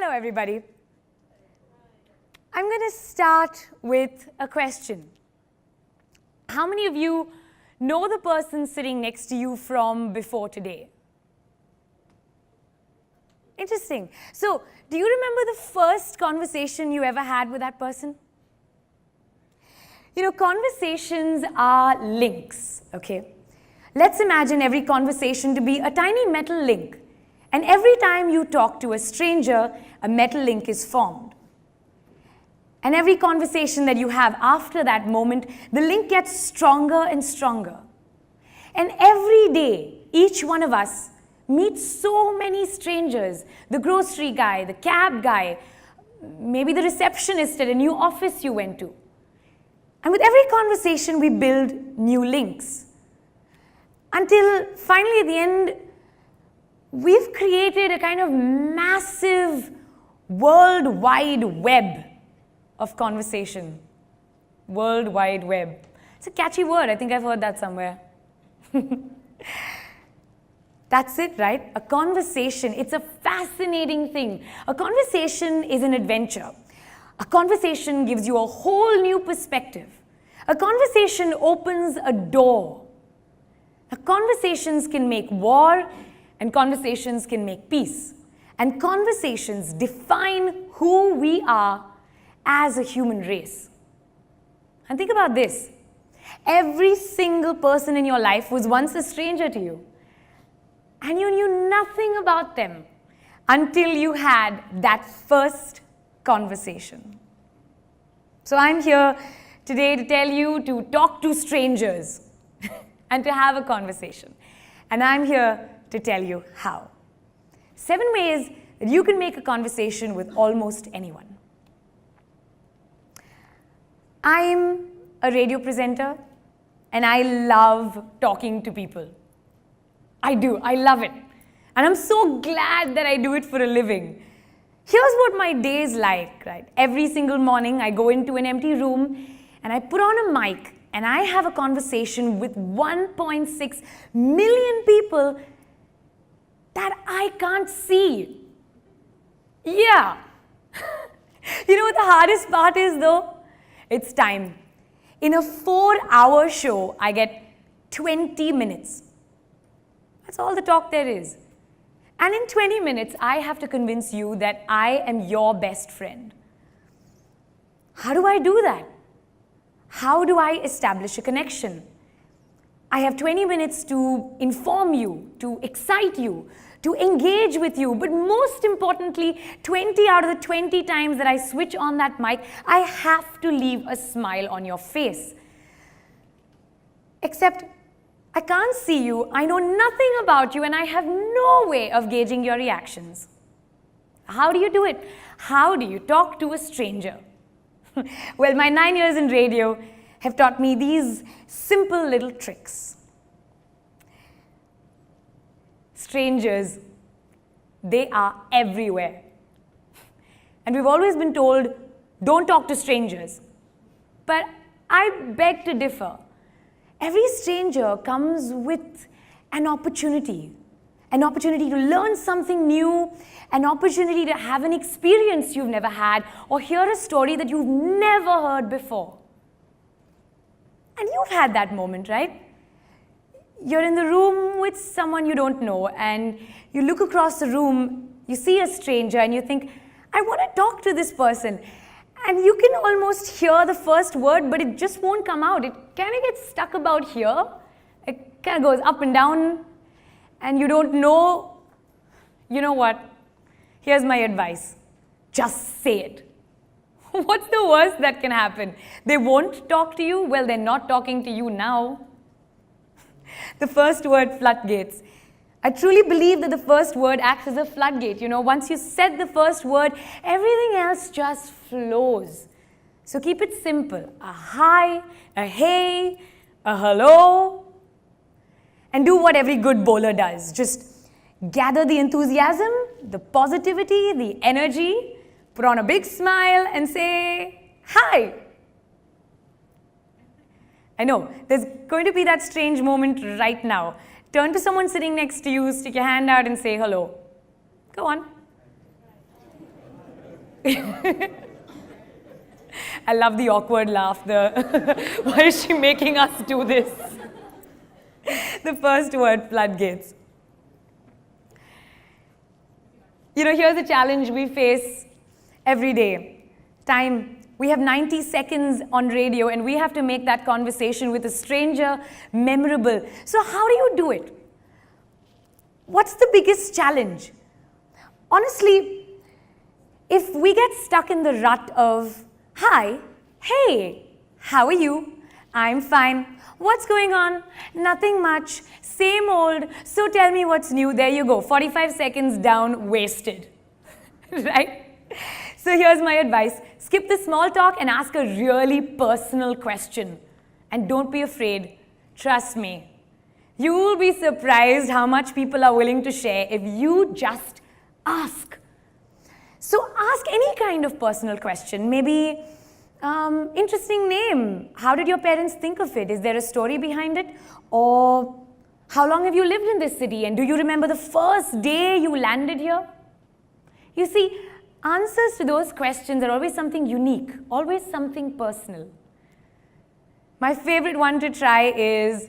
Hello, everybody. I'm going to start with a question. How many of you know the person sitting next to you from before today? Interesting. So, do you remember the first conversation you ever had with that person? You know, conversations are links, okay? Let's imagine every conversation to be a tiny metal link. And every time you talk to a stranger, a metal link is formed. And every conversation that you have after that moment, the link gets stronger and stronger. And every day, each one of us meets so many strangers. The grocery guy, the cab guy, maybe the receptionist at a new office you went to. And with every conversation, we build new links. Until finally at the end, we've created a kind of massive World Wide Web of conversation. World Wide Web. It's a catchy word. I think I've heard that somewhere. That's it, right? A conversation. It's a fascinating thing. A conversation is an adventure. A conversation gives you a whole new perspective. A conversation opens a door. Conversations can make war, and conversations can make peace. And conversations define who we are as a human race. And think about this. Every single person in your life was once a stranger to you. And you knew nothing about them until you had that first conversation. So I'm here today to tell you to talk to strangers and to have a conversation. And I'm here to tell you how. 7 ways that you can make a conversation with almost anyone. I'm a radio presenter, and I love talking to people. I do. I love it. And I'm so glad that I do it for a living. Here's what my day is like, right? Every single morning, I go into an empty room, and I put on a mic, and I have a conversation with 1.6 million people that I can't see. Yeah. You know what the hardest part is, though? It's time. In a 4-hour show, I get 20 minutes. That's all the talk there is. And in 20 minutes, I have to convince you that I am your best friend. How do I do that? How do I establish a connection? I have 20 minutes to inform you, to excite you, to engage with you, but most importantly, 20 out of the 20 times that I switch on that mic, I have to leave a smile on your face. Except, I can't see you, I know nothing about you, and I have no way of gauging your reactions. How do you do it? How do you talk to a stranger? Well, my 9 years in radio have taught me these simple little tricks. Strangers, they are everywhere. And we've always been told, don't talk to strangers. But I beg to differ. Every stranger comes with an opportunity to learn something new, an opportunity to have an experience you've never had, or hear a story that you've never heard before. And you've had that moment, right? You're in the room with someone you don't know, and you look across the room, you see a stranger, and you think, I want to talk to this person. And you can almost hear the first word, but it just won't come out. It kind of gets stuck about here. It kind of goes up and down, and you don't know. You know what? Here's my advice. Just say it. What's the worst that can happen? They won't talk to you? Well, they're not talking to you now. The first word, floodgates. I truly believe that the first word acts as a floodgate. You know, once you said the first word, everything else just flows. So keep it simple. A hi, a hey, a hello. And do what every good bowler does. Just gather the enthusiasm, the positivity, the energy, put on a big smile and say, hi. I know, there's going to be that strange moment right now. Turn to someone sitting next to you, stick your hand out and say hello. Go on. I love the awkward laugh. Why is she making us do this? The first word, floodgates. You know, here's a challenge we face every day. Time. We have 90 seconds on radio and we have to make that conversation with a stranger memorable. So how do you do it? What's the biggest challenge? Honestly, if we get stuck in the rut of, hi, hey, how are you? I'm fine. What's going on? Nothing much. Same old. So tell me what's new. There you go. 45 seconds down, wasted. Right? So here's my advice. Skip the small talk and ask a really personal question. And don't be afraid. Trust me. You will be surprised how much people are willing to share if you just ask. So ask any kind of personal question. Maybe, interesting name. How did your parents think of it? Is there a story behind it? Or how long have you lived in this city? And do you remember the first day you landed here? You see, answers to those questions are always something unique, always something personal. My favorite one to try is,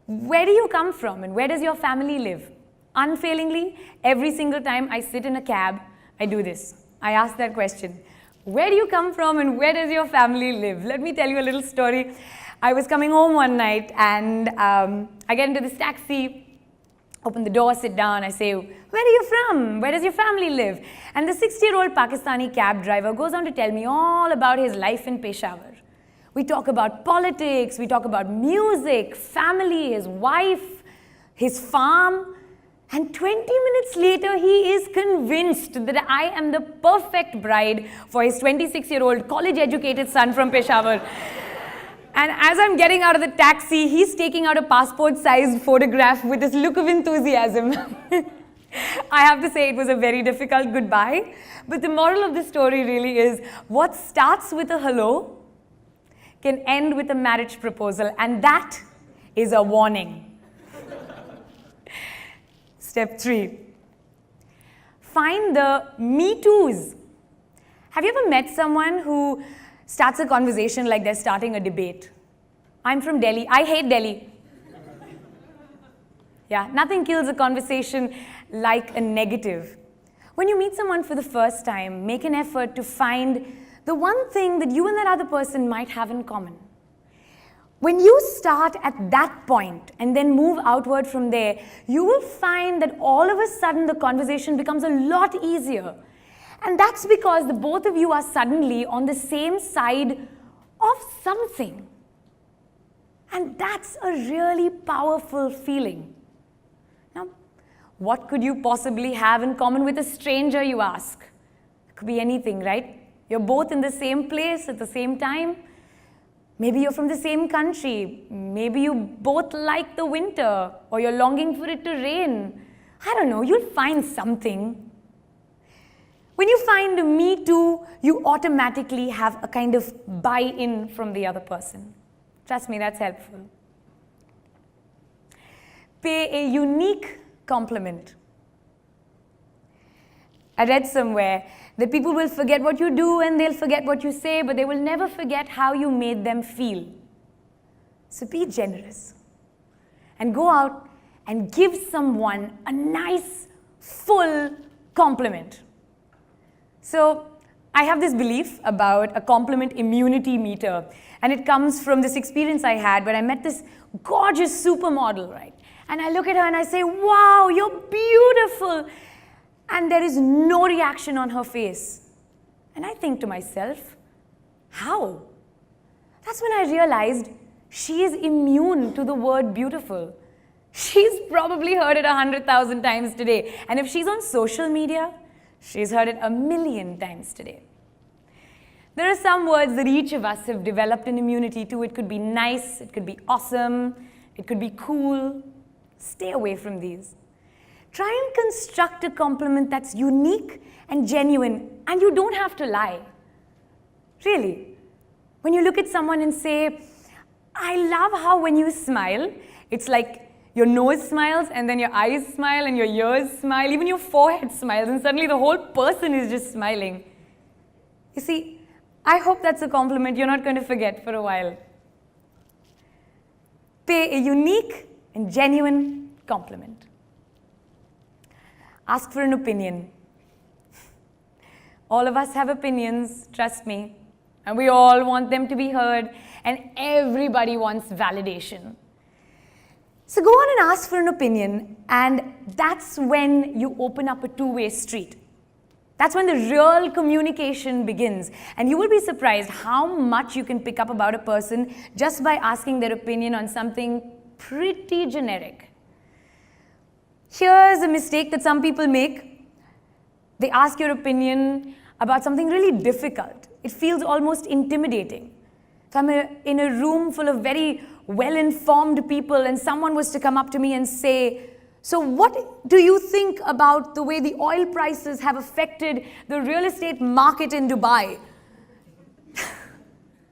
where do you come from and where does your family live? Unfailingly, every single time I sit in a cab, I do this. I ask that question. Where do you come from and where does your family live? Let me tell you a little story. I was coming home one night and I get into this taxi, open the door, sit down, I say, where are you from? Where does your family live? And the 60-year-old Pakistani cab driver goes on to tell me all about his life in Peshawar. We talk about politics, we talk about music, family, his wife, his farm. And 20 minutes later, he is convinced that I am the perfect bride for his 26-year-old college-educated son from Peshawar. And as I'm getting out of the taxi, he's taking out a passport-sized photograph with this look of enthusiasm. I have to say it was a very difficult goodbye. But the moral of the story really is, what starts with a hello can end with a marriage proposal. And that is a warning. Step 3. Find the me toos. Have you ever met someone who starts a conversation like they're starting a debate? I'm from Delhi. I hate Delhi. Yeah, nothing kills a conversation like a negative. When you meet someone for the first time, make an effort to find the one thing that you and that other person might have in common. When you start at that point and then move outward from there, you will find that all of a sudden the conversation becomes a lot easier. And that's because the both of you are suddenly on the same side of something. And that's a really powerful feeling. Now, what could you possibly have in common with a stranger, you ask? It could be anything, right? You're both in the same place at the same time. Maybe you're from the same country. Maybe you both like the winter, or you're longing for it to rain. I don't know, you'll find something. When you find a me too, you automatically have a kind of buy-in from the other person. Trust me, that's helpful. Pay a unique compliment. I read somewhere that people will forget what you do and they'll forget what you say, but they will never forget how you made them feel. So be generous and go out and give someone a nice, full compliment. So I have this belief about a compliment immunity meter, and it comes from this experience I had when I met this gorgeous supermodel, right? And I look at her and I say, wow, you're beautiful. And there is no reaction on her face. And I think to myself, how? That's when I realized she is immune to the word beautiful. She's probably heard it 100,000 times today. And if she's on social media, she's heard it 1,000,000 times today. There are some words that each of us have developed an immunity to. It could be nice, it could be awesome, it could be cool. Stay away from these. Try and construct a compliment that's unique and genuine, and you don't have to lie. Really. When you look at someone and say, I love how when you smile, it's like your nose smiles, and then your eyes smile, and your ears smile, even your forehead smiles, and suddenly the whole person is just smiling. You see, I hope that's a compliment you're not going to forget for a while. Pay a unique and genuine compliment. Ask for an opinion. All of us have opinions, trust me, and we all want them to be heard, and everybody wants validation. So go on and ask for an opinion, and that's when you open up a two-way street. That's when the real communication begins, and you will be surprised how much you can pick up about a person just by asking their opinion on something pretty generic. Here's a mistake that some people make. They ask your opinion about something really difficult. It feels almost intimidating. If I'm in a room full of very well-informed people and someone was to come up to me and say, "So what do you think about the way the oil prices have affected the real estate market in Dubai?"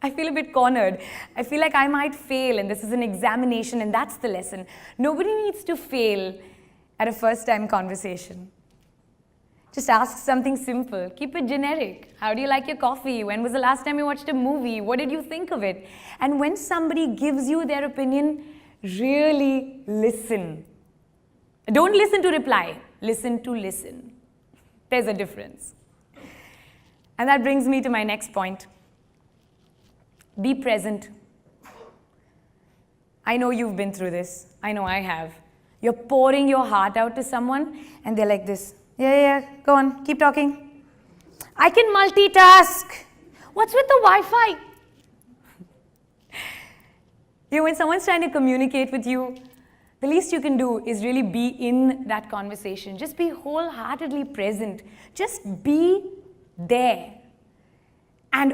I feel a bit cornered. I feel like I might fail, and this is an examination, and that's the lesson. Nobody needs to fail at a first-time conversation. Just ask something simple. Keep it generic. How do you like your coffee? When was the last time you watched a movie? What did you think of it? And when somebody gives you their opinion, really listen. Don't listen to reply. Listen to listen. There's a difference. And that brings me to my next point. Be present. I know you've been through this. I know I have. You're pouring your heart out to someone, and they're like this. Yeah, go on, keep talking. I can multitask. What's with the Wi-Fi? When someone's trying to communicate with you, the least you can do is really be in that conversation. Just be wholeheartedly present. Just be there. And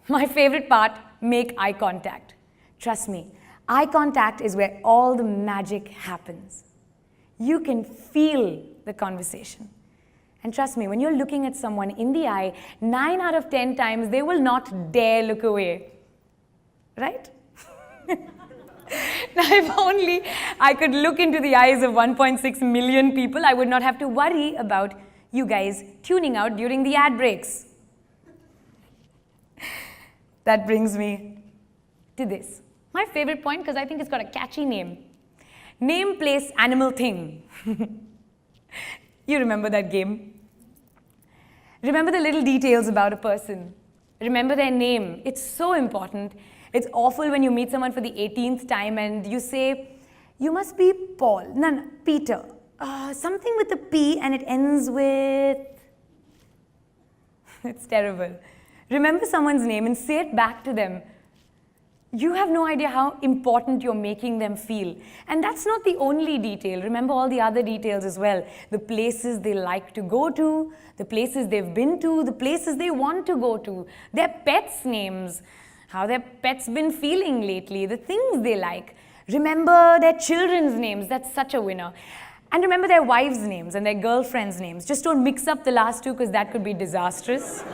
my favorite part, make eye contact. Trust me, eye contact is where all the magic happens. You can feel the conversation. And trust me, when you're looking at someone in the eye, 9 out of 10 times, they will not dare look away. Right? Now, if only I could look into the eyes of 1.6 million people, I would not have to worry about you guys tuning out during the ad breaks. That brings me to this. My favorite point, because I think it's got a catchy name. Name, place, animal, thing. You remember that game? Remember the little details about a person. Remember their name. It's so important. It's awful when you meet someone for the 18th time and you say, "You must be Paul." No, Peter. Something with a P and it ends with... It's terrible. Remember someone's name and say it back to them. You have no idea how important you're making them feel. And that's not the only detail. Remember all the other details as well. The places they like to go to, the places they've been to, the places they want to go to, their pets' names, how their pets been feeling lately, the things they like. Remember their children's names. That's such a winner. And remember their wives' names and their girlfriends' names. Just don't mix up the last two because that could be disastrous.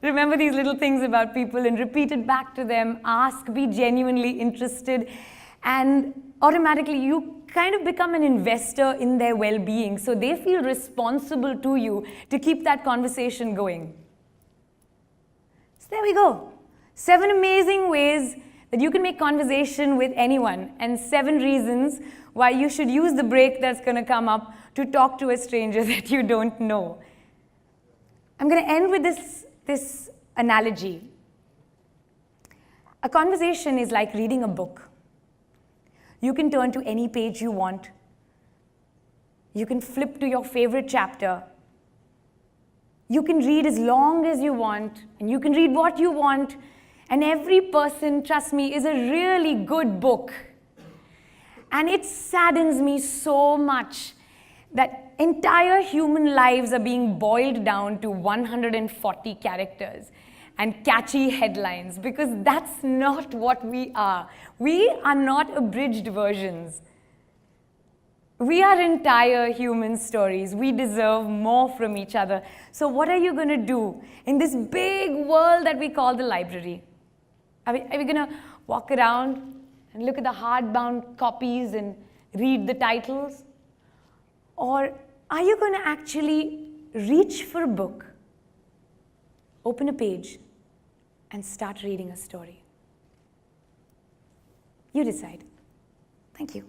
Remember these little things about people and repeat it back to them. Ask, be genuinely interested, and automatically you kind of become an investor in their well-being, so they feel responsible to you to keep that conversation going. So there we go. 7 amazing ways that you can make conversation with anyone, and 7 reasons why you should use the break that's going to come up to talk to a stranger that you don't know. I'm going to end with this analogy. A conversation is like reading a book. You can turn to any page you want. You can flip to your favorite chapter. You can read as long as you want, and you can read what you want. And every person, trust me, is a really good book. And it saddens me so much that entire human lives are being boiled down to 140 characters and catchy headlines, because that's not what we are. We are not abridged versions. We are entire human stories. We deserve more from each other. So what are you going to do in this big world that we call the library? Are we going to walk around and look at the hardbound copies and read the titles? Or are you going to actually reach for a book open a page and start reading a story. You decide. Thank you.